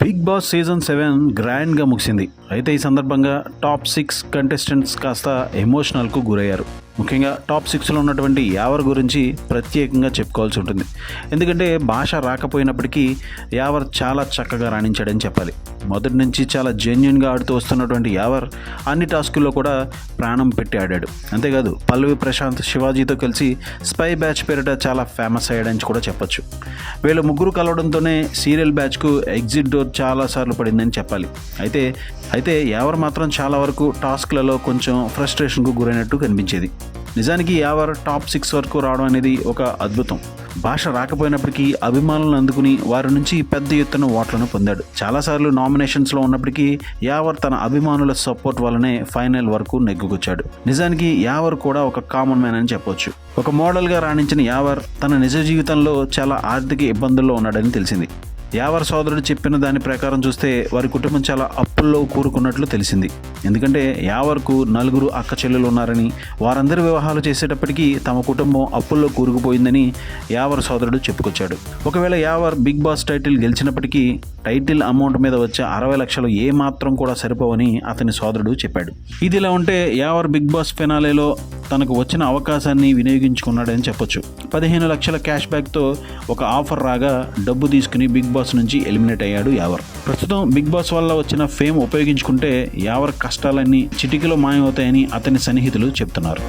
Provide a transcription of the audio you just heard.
Big boss season 7 గ్రాండ్గా ముగిసింది. అయితే ఈ సందర్భంగా టాప్ 6 కంటెస్టెంట్స్ కాస్త ఎమోషనల్కు గురయ్యారు. ముఖ్యంగా టాప్ 6లో ఉన్నటువంటి యావర్ గురించి ప్రత్యేకంగా చెప్పుకోవాల్సి ఉంటుంది. ఎందుకంటే భాష రాకపోయినప్పటికీ యావర్ చాలా చక్కగా రాణించాడని చెప్పాలి. మొదటి నుంచి చాలా జెన్యున్గా ఆడుతూ వస్తున్నటువంటి యావర్ అన్ని టాస్కుల్లో కూడా ప్రాణం పెట్టి ఆడాడు. అంతేకాదు పల్లవి ప్రశాంత్ శివాజీతో కలిసి స్పై బ్యాచ్ పేరిట చాలా ఫేమస్ అయ్యాడని కూడా చెప్పొచ్చు. వీళ్ళు ముగ్గురు కలవడంతోనే సీరియల్ బ్యాచ్కు ఎగ్జిట్ డోర్ చాలాసార్లు పడిందని చెప్పాలి. అయితే యావర్ మాత్రం చాలా వరకు టాస్క్లలో కొంచెం ఫ్రస్ట్రేషన్కు గురైనట్టు కనిపించేది. నిజానికి యావర్ టాప్ 6 వరకు రావడం అనేది ఒక అద్భుతం. భాష రాకపోయినప్పటికీ అభిమానులను అందుకుని వారి నుంచి పెద్ద ఎత్తున ఓట్లను పొందాడు. చాలాసార్లు నామినేషన్స్లో ఉన్నప్పటికీ యావర్ తన అభిమానుల సపోర్ట్ వల్లనే ఫైనల్ వరకు నెగ్గుకొచ్చాడు. నిజానికి యావర్ కూడా ఒక కామన్ మ్యాన్ అని చెప్పొచ్చు. ఒక మోడల్గా రాణించిన యావర్ తన నిజ జీవితంలో చాలా ఆర్థిక ఇబ్బందుల్లో ఉన్నాడని తెలిసింది. యావర్ సోదరుడు చెప్పిన దాని ప్రకారం చూస్తే వారి కుటుంబం చాలా అప్పుల్లో కూరుకున్నట్లు తెలిసింది. ఎందుకంటే యావర్కు 4 అక్క చెల్లెలు ఉన్నారని, వారందరి వివాహాలు చేసేటప్పటికీ తమ కుటుంబం అప్పుల్లో కూరుకుపోయిందని యావర్ సోదరుడు చెప్పుకొచ్చాడు. ఒకవేళ యావర్ బిగ్ బాస్ టైటిల్ గెలిచినప్పటికీ టైటిల్ అమౌంట్ మీద వచ్చే 60 లక్షలు ఏమాత్రం కూడా సరిపోవని అతని సోదరుడు చెప్పాడు. ఇదిలా ఉంటే యావర్ బిగ్ బాస్ ఫినాలేలో తనకు వచ్చిన అవకాశాన్ని వినియోగించుకున్నాడని చెప్పొచ్చు. 15 లక్షల క్యాష్ బ్యాక్తో ఒక ఆఫర్ రాగా డబ్బు తీసుకుని బిగ్ బాస్ నుంచి ఎలిమినేట్ అయ్యాడు యావర్. ప్రస్తుతం బిగ్ బాస్ వల్ల వచ్చిన ఫేమ్ ఉపయోగించుకుంటే యావర్ కష్టాలన్నీ చిటికలో మాయమవుతాయని అతని సన్నిహితులు చెప్తున్నారు.